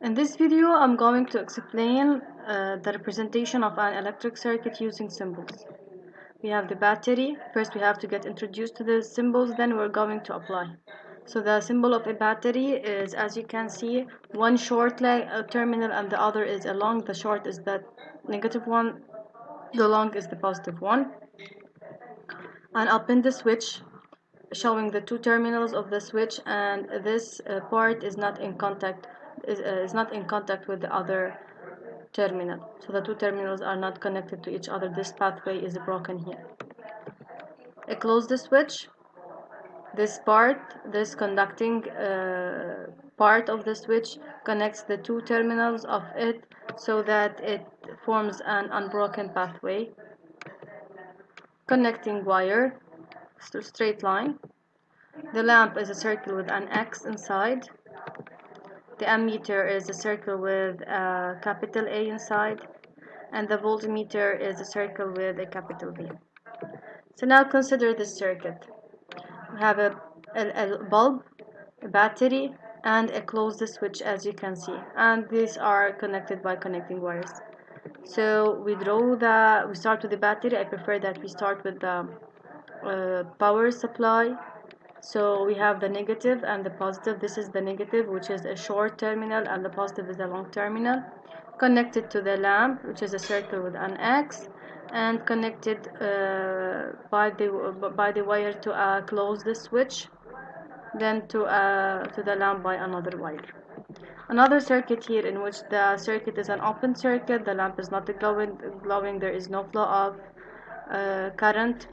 In this video, I'm going to explain the representation of an electric circuit using symbols. We have the battery. First, we have to get introduced to the symbols, then we're going to apply. So the symbol of a battery is, as you can see, one short terminal and the other is a long. The short is the negative one, the long is the positive one. And I'll pin the switch showing the two terminals of the switch, and this part is not in contact with the other terminal. So the two terminals are not connected to each other. This pathway is broken here. I close the switch. This conducting part of the switch connects the two terminals of it so that it forms an unbroken pathway. Connecting wire, straight line. The lamp is a circle with an X inside. The ammeter is a circle with a capital A inside. And the voltmeter is a circle with a capital V. So now consider this circuit. We have a bulb, a battery, and a closed switch, as you can see. And these are connected by connecting wires. So we start with the battery. I prefer that we start with the power supply. So we have the negative and the positive. This is the negative, which is a short terminal, and the positive is a long terminal. Connected to the lamp, which is a circle with an X, and connected by the wire to a closed switch, then to the lamp by another wire. Another circuit here in which the circuit is an open circuit. The lamp is not glowing. There is no flow of current.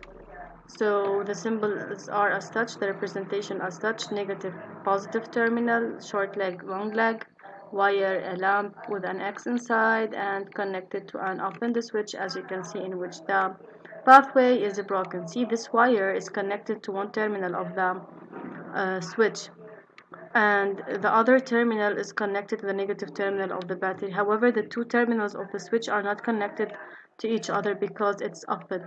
So the symbols are as such, the representation as such: negative, positive terminal, short leg, long leg, wire, a lamp with an X inside, and connected to an open switch, as you can see, in which the pathway is broken. See, this wire is connected to one terminal of the switch, and the other terminal is connected to the negative terminal of the battery. However, the two terminals of the switch are not connected to each other because it's open.